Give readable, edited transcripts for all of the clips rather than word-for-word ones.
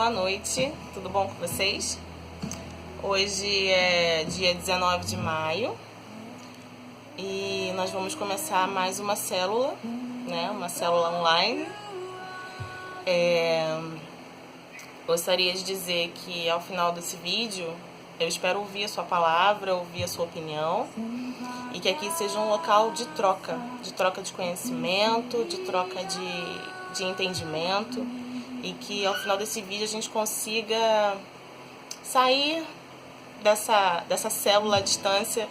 boa noite, tudo bom com vocês? Hoje é dia 19 de maio e nós vamos começar mais uma célula, né? Uma célula online. Gostaria de dizer que ao final desse vídeo eu espero ouvir a sua palavra, ouvir a sua opinião e que aqui seja um local de troca de conhecimento, de troca de entendimento e que ao final desse vídeo a gente consiga sair dessa célula à distância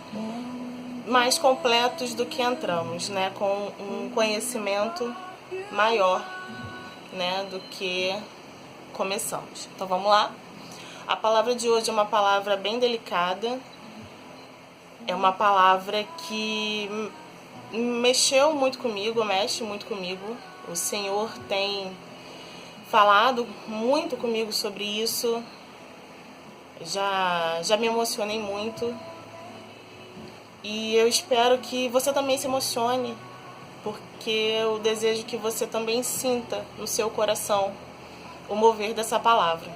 mais completos do que entramos, né? Com um conhecimento maior, né? Do que começamos. Então vamos lá. A palavra de hoje é uma palavra bem delicada, é uma palavra que mexeu muito comigo, mexe muito comigo. O Senhor tem falado muito comigo sobre isso, já me emocionei muito e eu espero que você também se emocione, porque eu desejo que você também sinta no seu coração o mover dessa palavra.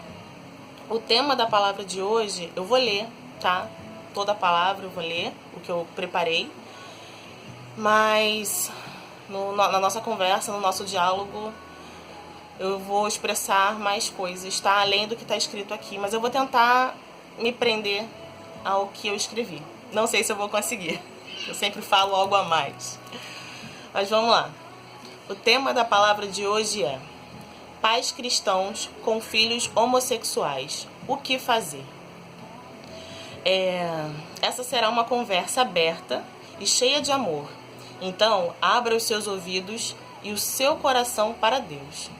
O tema da palavra de hoje, eu vou ler, tá? Toda a palavra eu vou ler, o que eu preparei. Mas na nossa conversa, no nosso diálogo, eu vou expressar mais coisas, tá? Além do que está escrito aqui. Mas eu vou tentar me prender ao que eu escrevi. Não sei se eu vou conseguir. Eu sempre falo algo a mais. Mas vamos lá. O tema da palavra de hoje é: pais cristãos com filhos homossexuais, o que fazer? Essa será uma conversa aberta e cheia de amor. Então, abra os seus ouvidos e o seu coração para Deus.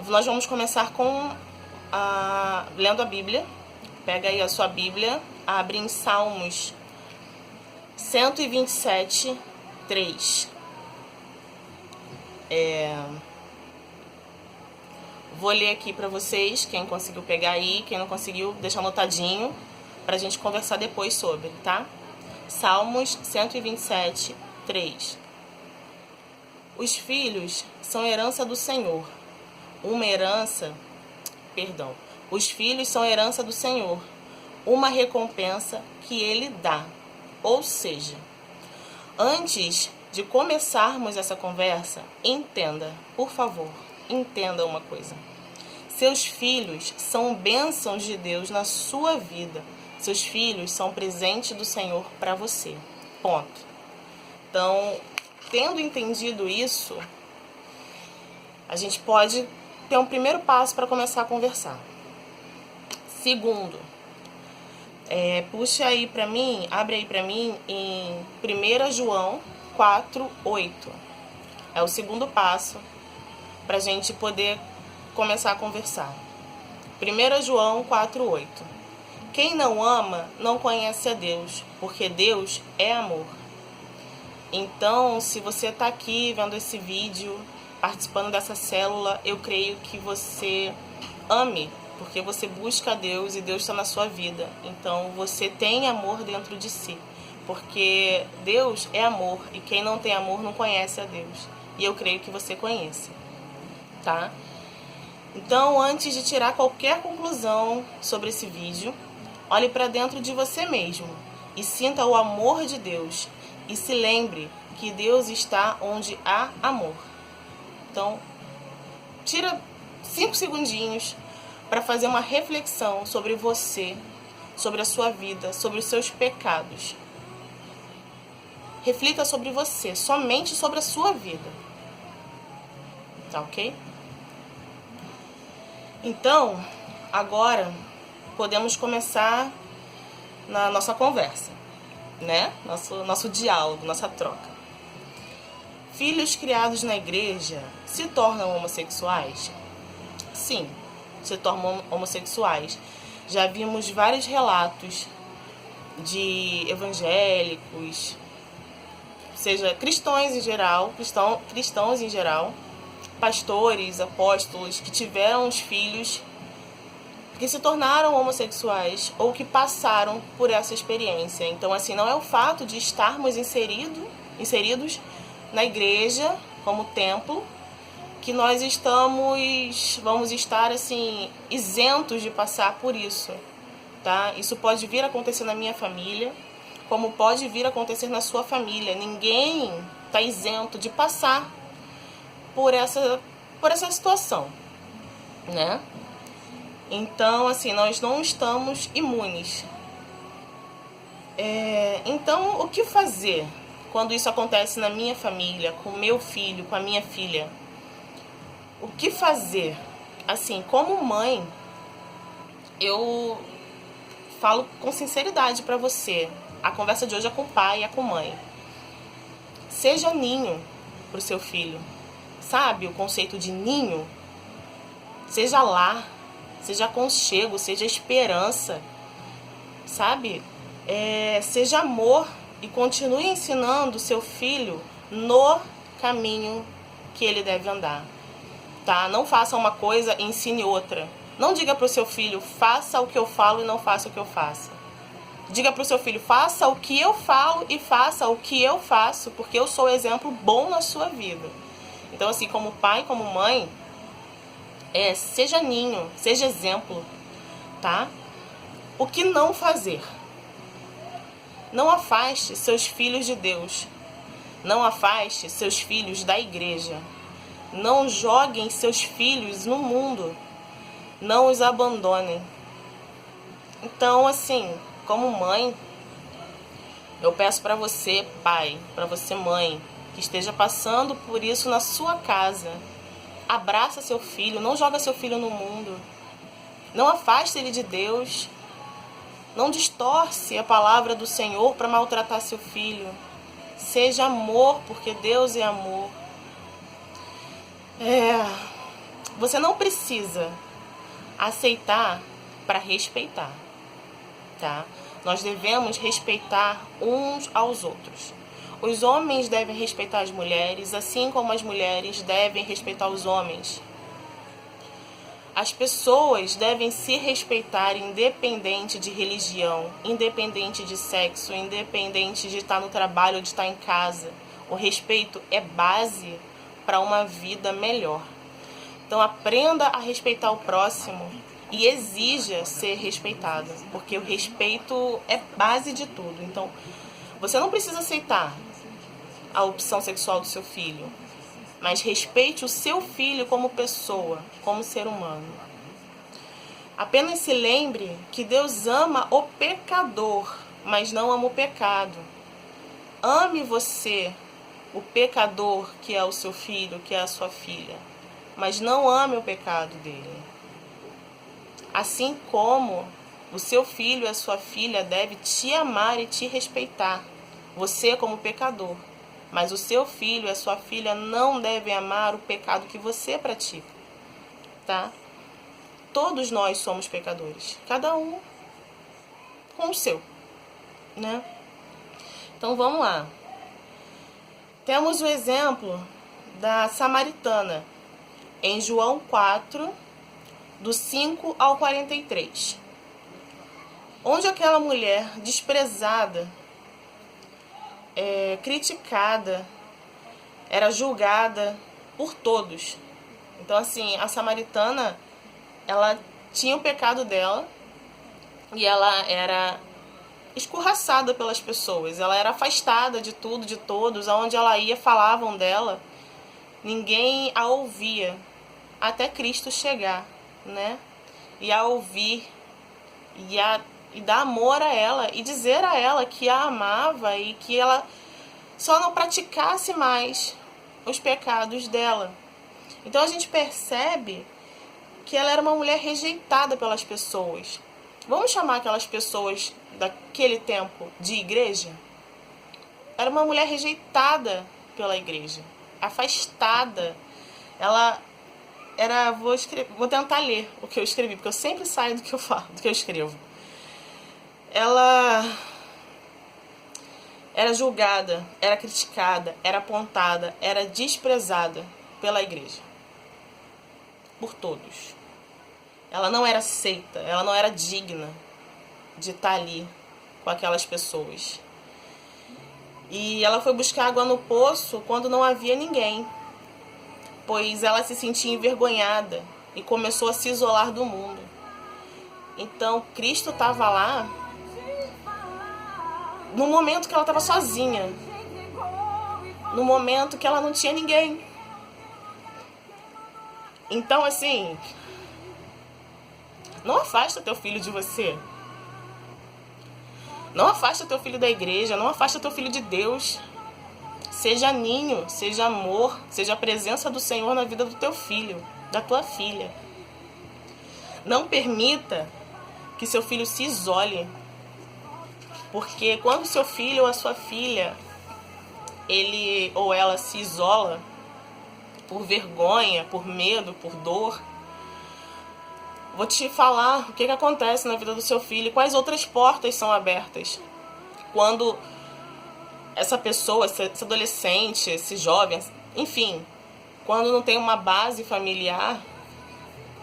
Nós vamos começar lendo a Bíblia. Pega aí a sua Bíblia, abre em Salmos 127, 3. Vou ler aqui para vocês, quem conseguiu pegar aí, quem não conseguiu, deixa anotadinho, para a gente conversar depois sobre, tá? Salmos 127, 3. Os filhos são herança do Senhor. Os filhos são herança do Senhor, uma recompensa que Ele dá. Ou seja, antes de começarmos essa conversa, entenda, por favor, entenda uma coisa. Seus filhos são bênçãos de Deus na sua vida. Seus filhos são presente do Senhor para você. Ponto. Então, tendo entendido isso, a gente pode ter um primeiro passo para começar a conversar. Segundo, puxa aí para mim, abre aí para mim em 1 João 4:8. É o segundo passo para a gente poder começar a conversar. 1 João 4:8. Quem não ama não conhece a Deus, porque Deus é amor. Então, se você está aqui vendo esse vídeo, participando dessa célula, eu creio que você ame, porque você busca a Deus e Deus está na sua vida. Então, você tem amor dentro de si, porque Deus é amor e quem não tem amor não conhece a Deus. E eu creio que você conhece, tá? Então, antes de tirar qualquer conclusão sobre esse vídeo, olhe para dentro de você mesmo e sinta o amor de Deus. E se lembre que Deus está onde há amor. Então, tira 5 segundinhos para fazer uma reflexão sobre você, sobre a sua vida, sobre os seus pecados. Reflita sobre você, somente sobre a sua vida. Tá ok? Então, agora podemos começar na nossa conversa, né? Nosso diálogo, nossa troca. Filhos criados na igreja se tornam homossexuais? Sim, se tornam homossexuais. Já vimos vários relatos de evangélicos, seja cristãos em geral, pastores, apóstolos que tiveram os filhos que se tornaram homossexuais ou que passaram por essa experiência. Então, assim, não é o fato de estarmos inseridos na igreja como templo que nós vamos estar assim, isentos de passar por isso, tá? Isso pode vir a acontecer na minha família, como pode vir a acontecer na sua família. Ninguém está isento de passar por essa situação, né? Então, assim, nós não estamos imunes. Então, o que fazer quando isso acontece na minha família, com o meu filho, com a minha filha? O que fazer? Assim, como mãe, eu falo com sinceridade pra você. A conversa de hoje é com o pai, é com a mãe. Seja ninho pro seu filho. Sabe o conceito de ninho? Seja lar, seja aconchego, seja esperança. Sabe? Seja amor e continue ensinando seu filho no caminho que ele deve andar. Tá? Não faça uma coisa e ensine outra. Não diga para o seu filho, faça o que eu falo e não faça o que eu faço. Diga para o seu filho, faça o que eu falo e faça o que eu faço, porque eu sou um exemplo bom na sua vida. Então, assim, como pai, como mãe, seja ninho, seja exemplo, tá? O que não fazer? Não afaste seus filhos de Deus. Não afaste seus filhos da igreja. Não joguem seus filhos no mundo. Não os abandonem. Então, assim, como mãe, eu peço para você, pai, para você, mãe, que esteja passando por isso na sua casa, abraça seu filho, não joga seu filho no mundo. Não afaste ele de Deus. Não distorce a palavra do Senhor para maltratar seu filho. Seja amor, porque Deus é amor. Você não precisa aceitar para respeitar, tá? Nós devemos respeitar uns aos outros. Os homens devem respeitar as mulheres, assim como as mulheres devem respeitar os homens. As pessoas devem se respeitar independente de religião, independente de sexo, independente de estar no trabalho ou de estar em casa. O respeito é base para uma vida melhor. Então aprenda a respeitar o próximo e exija ser respeitado, porque o respeito é base de tudo. Então você não precisa aceitar a opção sexual do seu filho, mas respeite o seu filho como pessoa, como ser humano. Apenas se lembre que Deus ama o pecador, mas não ama o pecado. Ame você, o pecador que é o seu filho, que é a sua filha, mas não ame o pecado dele. Assim como o seu filho e a sua filha devem te amar e te respeitar, você como pecador. Mas o seu filho e a sua filha não devem amar o pecado que você pratica, tá? Todos nós somos pecadores, cada um com o seu, né? Então vamos lá. Temos o exemplo da samaritana em João 4, do 5 ao 43. Onde aquela mulher desprezada, criticada, era julgada por todos. Então, assim, a samaritana, ela tinha o pecado dela e ela era escorraçada pelas pessoas. Ela era afastada de tudo, de todos. Aonde ela ia, falavam dela. Ninguém a ouvia até Cristo chegar, né? E a ouvir e dar amor a ela e dizer a ela que a amava e que ela só não praticasse mais os pecados dela. Então a gente percebe que ela era uma mulher rejeitada pelas pessoas. Vamos chamar aquelas pessoas daquele tempo de igreja? Era uma mulher rejeitada pela igreja, afastada. Ela era... Vou tentar ler o que eu escrevi, porque eu sempre saio do que eu falo, do que eu escrevo. Ela era julgada, era criticada, era apontada, era desprezada pela igreja, por todos. Ela não era aceita, ela não era digna de estar ali com aquelas pessoas. E ela foi buscar água no poço quando não havia ninguém. pois ela se sentia envergonhada e começou a se isolar do mundo. Então, Cristo estava lá no momento que ela estava sozinha, no momento que ela não tinha ninguém. Então, assim, não afasta teu filho de você. Não afasta teu filho da igreja, não afasta teu filho de Deus. Seja ninho, seja amor, seja a presença do Senhor na vida do teu filho, da tua filha. Não permita que seu filho se isole. Porque quando seu filho ou a sua filha, ele ou ela se isola por vergonha, por medo, por dor, vou te falar o que acontece na vida do seu filho, quais outras portas são abertas. Quando essa pessoa, esse adolescente, esse jovem, enfim, quando não tem uma base familiar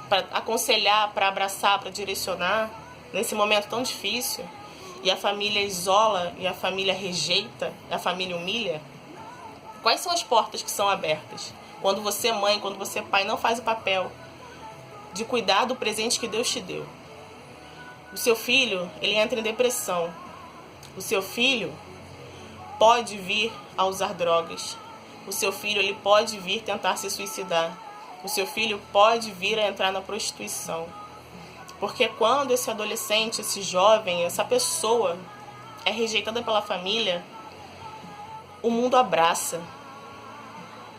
para aconselhar, para abraçar, para direcionar, nesse momento tão difícil, e a família isola, e a família rejeita, a família humilha, quais são as portas que são abertas? Quando você, mãe, quando você, pai, não faz o papel de cuidar do presente que Deus te deu. O seu filho, ele entra em depressão. O seu filho pode vir a usar drogas. O seu filho, ele pode vir tentar se suicidar. O seu filho pode vir a entrar na prostituição. Porque quando esse adolescente, esse jovem, essa pessoa é rejeitada pela família, o mundo abraça.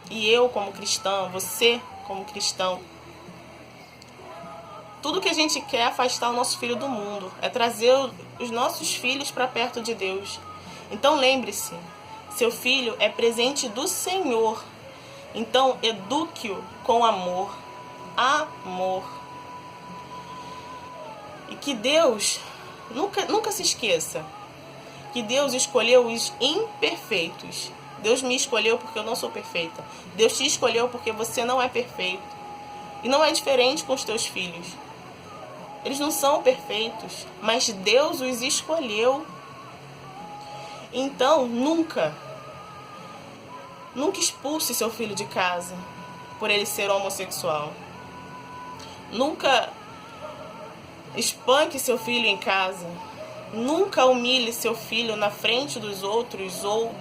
E eu, como cristã, você, como cristão, tudo que a gente quer é afastar o nosso filho do mundo, é trazer os nossos filhos para perto de Deus. Então lembre-se, seu filho é presente do Senhor. Então eduque-o com amor. Amor. E que Deus, nunca se esqueça, que Deus escolheu os imperfeitos. Deus me escolheu porque eu não sou perfeita. Deus te escolheu porque você não é perfeito. E não é diferente com os teus filhos. Eles não são perfeitos, mas Deus os escolheu. Então, nunca expulse seu filho de casa por ele ser homossexual. Nunca espanque seu filho em casa. Nunca humilhe seu filho na frente dos outros ou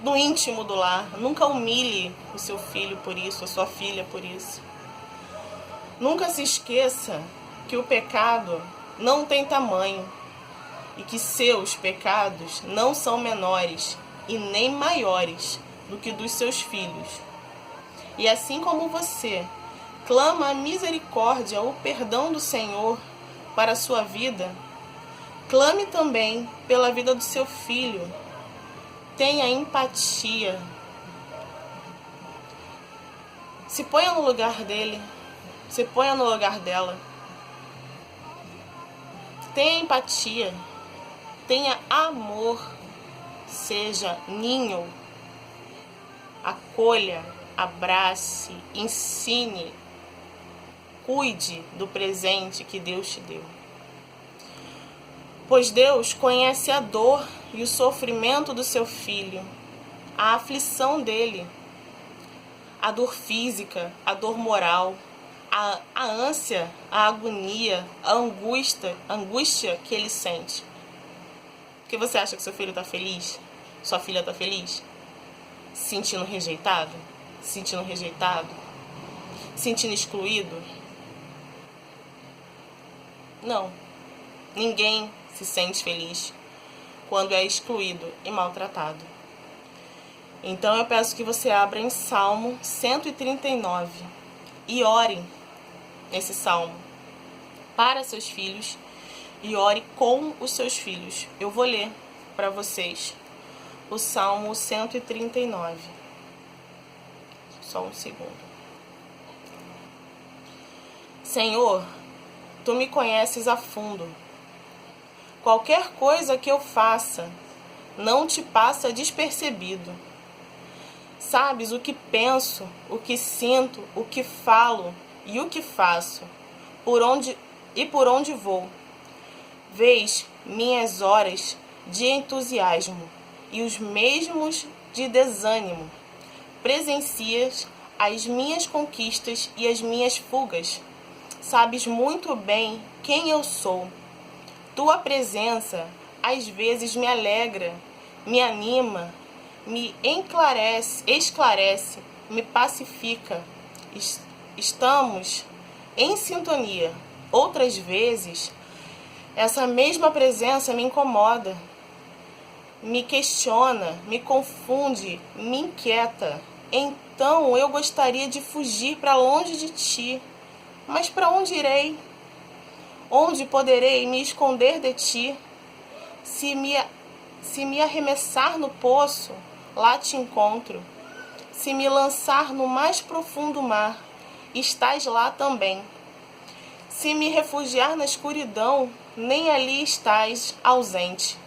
no íntimo do lar. Nunca humilhe o seu filho por isso, a sua filha por isso. Nunca se esqueça que o pecado não tem tamanho e que seus pecados não são menores e nem maiores do que dos seus filhos. E assim como você clama a misericórdia, o perdão do Senhor para a sua vida, clame também pela vida do seu filho. Tenha empatia. Se ponha no lugar dele. Se ponha no lugar dela. Tenha empatia. Tenha amor. Seja ninho. Acolha, abrace, ensine. Cuide do presente que Deus te deu. Pois Deus conhece a dor e o sofrimento do seu filho, a aflição dele, a dor física, a dor moral, a ânsia, a agonia, a angústia que ele sente. Porque você acha que seu filho está feliz? Sua filha está feliz? Se sentindo rejeitado? Se sentindo rejeitado? Se sentindo excluído? Não. Ninguém se sente feliz quando é excluído e maltratado. Então eu peço que você abra em Salmo 139 e ore esse salmo para seus filhos e ore com os seus filhos. Eu vou ler para vocês o Salmo 139. Só um segundo. Senhor, Tu me conheces a fundo. Qualquer coisa que eu faça não te passa despercebido. Sabes o que penso, o que sinto, o que falo e o que faço, por onde vou. Vês minhas horas de entusiasmo e os mesmos de desânimo. Presencias as minhas conquistas e as minhas fugas. Sabes muito bem quem eu sou. Tua presença às vezes me alegra, me anima, me esclarece, me pacifica. Estamos em sintonia. Outras vezes, essa mesma presença me incomoda, me questiona, me confunde, me inquieta. Então eu gostaria de fugir para longe de ti. Mas para onde irei? Onde poderei me esconder de ti? Se me arremessar no poço, lá te encontro. Se me lançar no mais profundo mar, estás lá também. Se me refugiar na escuridão, nem ali estás ausente.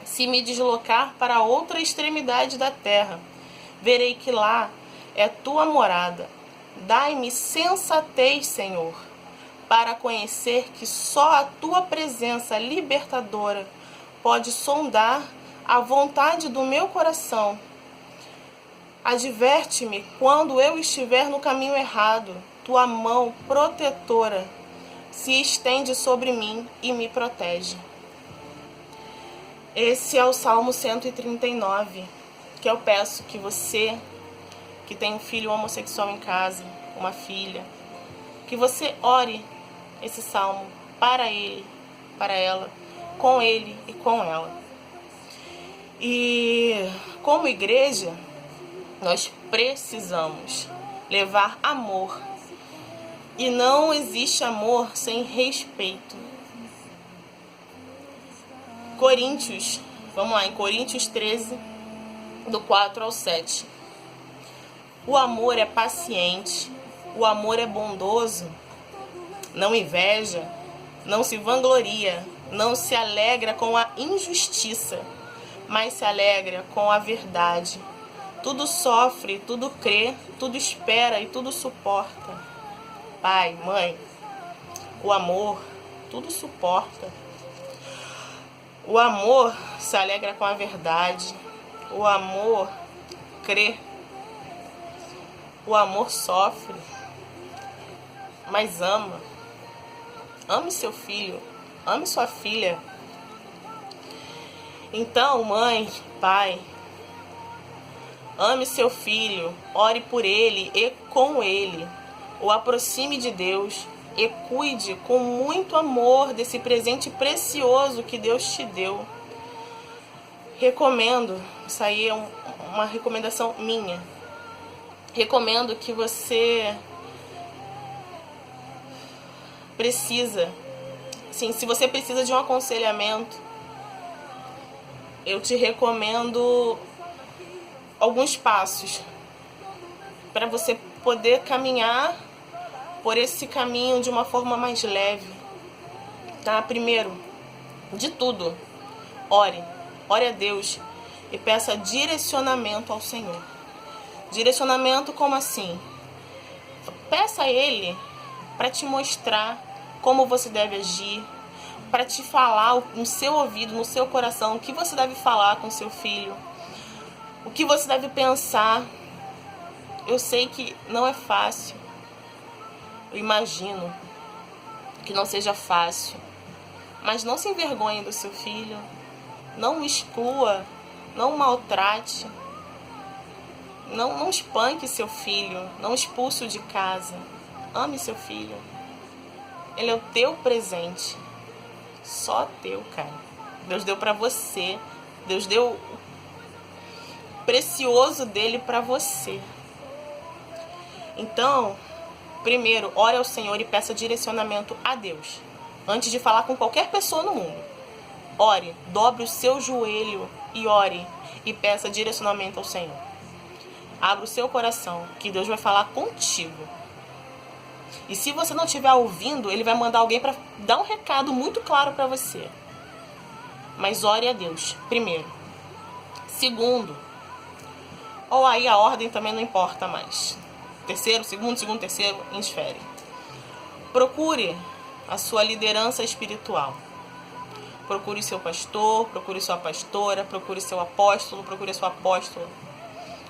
Se me deslocar para outra extremidade da terra, verei que lá é tua morada. Dai-me sensatez, Senhor, para conhecer que só a tua presença libertadora pode sondar a vontade do meu coração. Adverte-me quando eu estiver no caminho errado. Tua mão protetora se estende sobre mim e me protege. Esse é o Salmo 139, que eu peço que você, que tem um filho homossexual em casa, uma filha, que você ore esse salmo para ele, para ela, com ele e com ela. E como igreja, nós precisamos levar amor. E não existe amor sem respeito. Coríntios, vamos lá, em Coríntios 13, do 4 ao 7. O amor é paciente, o amor é bondoso, não inveja, não se vangloria, não se alegra com a injustiça, mas se alegra com a verdade. Tudo sofre, tudo crê, tudo espera e tudo suporta. Pai, mãe, o amor tudo suporta. O amor se alegra com a verdade. O amor crê. O amor sofre, mas ama. Ame seu filho, ame sua filha. Então, mãe, pai, ame seu filho, ore por ele e com ele. O aproxime de Deus e cuide com muito amor desse presente precioso que Deus te deu. Recomendo, isso aí é uma recomendação minha. Recomendo que você precisa, sim, se você precisa de um aconselhamento, eu te recomendo alguns passos para você poder caminhar por esse caminho de uma forma mais leve, tá? Primeiro, de tudo, ore a Deus e peça direcionamento ao Senhor. Direcionamento como assim? Peça a Ele para te mostrar como você deve agir, para te falar no seu ouvido, no seu coração, o que você deve falar com seu filho, o que você deve pensar. Eu sei que não é fácil, eu imagino que não seja fácil, mas não se envergonhe do seu filho, não o exclua, não o maltrate, não espanque seu filho, não expulse-o de casa. Ame seu filho, ele é o teu presente, só teu, cara. Deus deu pra você, Deus deu o precioso dele pra você. Então, primeiro, ore ao Senhor e peça direcionamento a Deus. Antes de falar com qualquer pessoa no mundo, ore, dobre o seu joelho e ore e peça direcionamento ao Senhor. Abra o seu coração, que Deus vai falar contigo. E se você não estiver ouvindo, Ele vai mandar alguém para dar um recado muito claro para você. Mas ore a Deus, primeiro. Segundo, ou aí a ordem também não importa mais. Terceiro, segundo, terceiro, indifere. Procure a sua liderança espiritual. Procure seu pastor, procure sua pastora, procure seu apóstolo, procure sua apóstola.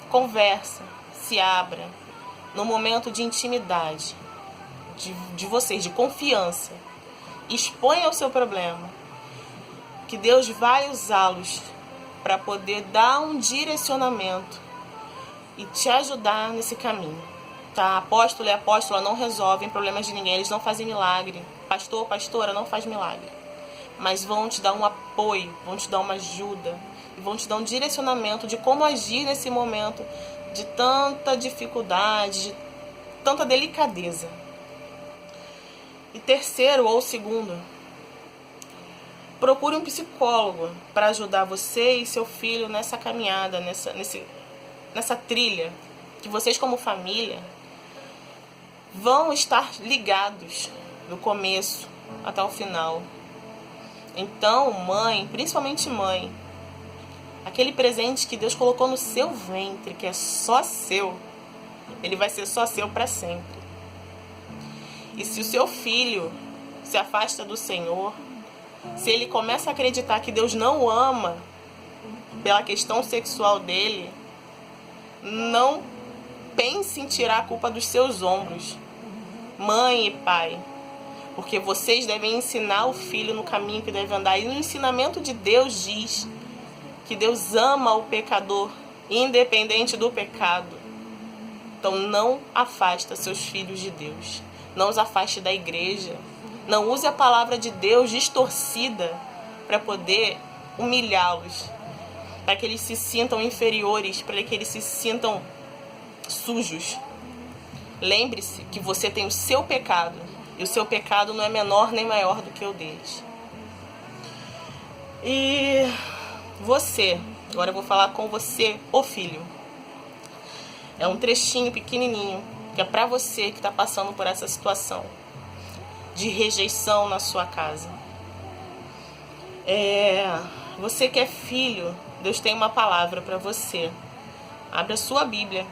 Conversa, se abra. no momento de intimidade, de vocês, de confiança, exponha o seu problema, que Deus vai usá-los para poder dar um direcionamento e te ajudar nesse caminho. Tá? Apóstolo e apóstola não resolvem problemas de ninguém, eles não fazem milagre. Pastor, pastora não faz milagre. Mas vão te dar um apoio, vão te dar uma ajuda, e vão te dar um direcionamento de como agir nesse momento de tanta dificuldade, de tanta delicadeza. E terceiro ou segundo, procure um psicólogo para ajudar você e seu filho nessa caminhada, nessa trilha, que vocês como família vão estar ligados do começo até o final. Então, mãe, principalmente mãe, aquele presente que Deus colocou no seu ventre, que é só seu, ele vai ser só seu para sempre. E se o seu filho se afasta do Senhor, se ele começa a acreditar que Deus não o ama pela questão sexual dele, não pense em tirar a culpa dos seus ombros, mãe e pai, porque vocês devem ensinar o filho no caminho que deve andar. E no ensinamento de Deus diz que Deus ama o pecador, independente do pecado. Então não afasta seus filhos de Deus, não os afaste da igreja, não use a palavra de Deus distorcida para poder humilhá-los, para que eles se sintam inferiores, para que eles se sintam sujos. Lembre-se que você tem o seu pecado, e o seu pecado não é menor nem maior do que o deles. E você, agora eu vou falar com você, o filho. É um trechinho pequenininho, que é para você que está passando por essa situação de rejeição na sua casa. Você que é filho, Deus tem uma palavra para você. Abre a sua Bíblia.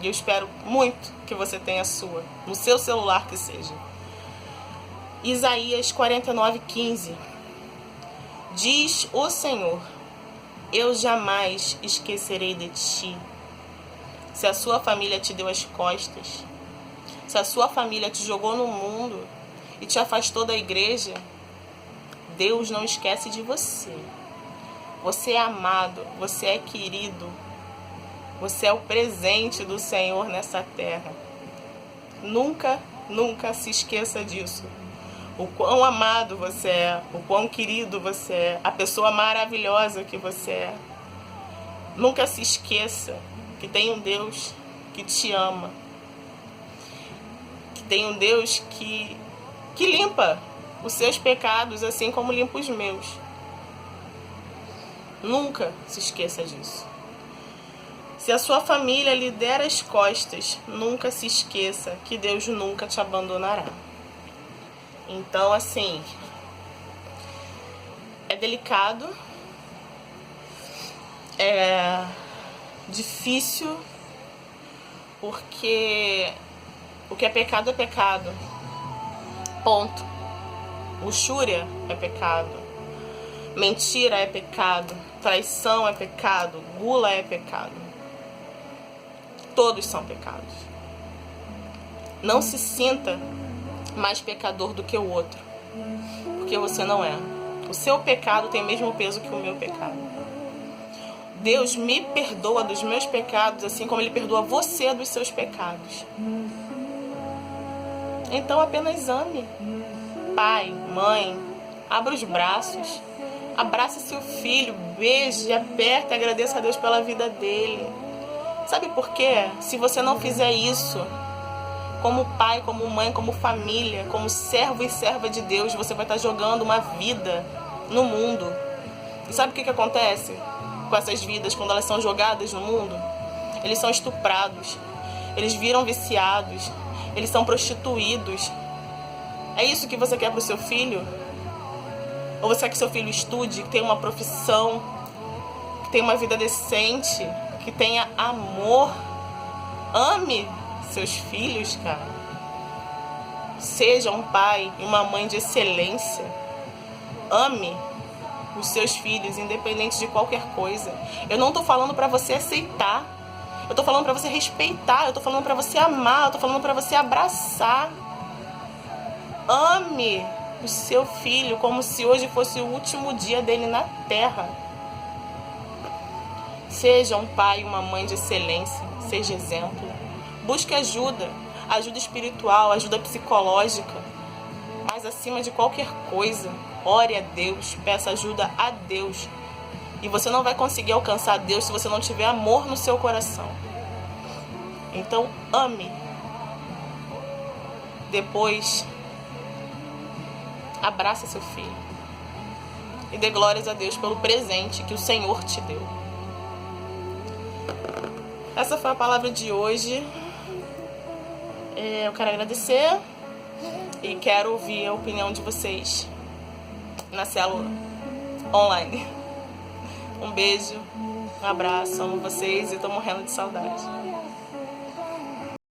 E eu espero muito que você tenha a sua, no seu celular que seja. Isaías 49:15. Diz o Senhor: eu jamais esquecerei de ti. Se a sua família te deu as costas, se a sua família te jogou no mundo e te afastou da igreja, Deus não esquece de você. Você é amado, você é querido, você é o presente do Senhor nessa terra. Nunca, nunca se esqueça disso. O quão amado você é, o quão querido você é, a pessoa maravilhosa que você é. Nunca se esqueça que tem um Deus que te ama, que tem um Deus que limpa os seus pecados assim como limpa os meus. Nunca se esqueça disso. Se a sua família lhe der as costas, nunca se esqueça que Deus nunca te abandonará. Então, assim, é delicado, é difícil, porque o que é pecado, ponto. Luxúria é pecado, mentira é pecado, traição é pecado, gula é pecado. Todos são pecados. Não se sinta mais pecador do que o outro, porque você não é. O seu pecado tem o mesmo peso que o meu pecado. Deus me perdoa dos meus pecados, assim como Ele perdoa você dos seus pecados. Então apenas ame. Pai, mãe, abra os braços, abraça seu filho, beije, aperta e agradeça a Deus pela vida dele. Sabe por quê? Se você não fizer isso, como pai, como mãe, como família, como servo e serva de Deus, você vai estar jogando uma vida no mundo. E sabe o que acontece com essas vidas quando elas são jogadas no mundo? Eles são estuprados, eles viram viciados, eles são prostituídos. É isso que você quer para o seu filho? Ou você quer que seu filho estude, que tenha uma profissão, que tenha uma vida decente, que tenha amor? Ame seus filhos, cara. Seja um pai e uma mãe de excelência. Ame os seus filhos, independente de qualquer coisa. Eu não tô falando para você aceitar. Eu tô falando pra você respeitar, eu tô falando pra você amar, eu tô falando pra você abraçar. Ame o seu filho como se hoje fosse o último dia dele na terra. Seja um pai e uma mãe de excelência, seja exemplo. Busque ajuda, ajuda espiritual, ajuda psicológica. Mas acima de qualquer coisa, ore a Deus, peça ajuda a Deus. E você não vai conseguir alcançar Deus se você não tiver amor no seu coração. Então, ame. Depois, abraça seu filho. E dê glórias a Deus pelo presente que o Senhor te deu. Essa foi a palavra de hoje. Eu quero agradecer e quero ouvir a opinião de vocês na célula online. Um beijo, um abraço, amo vocês e tô morrendo de saudade.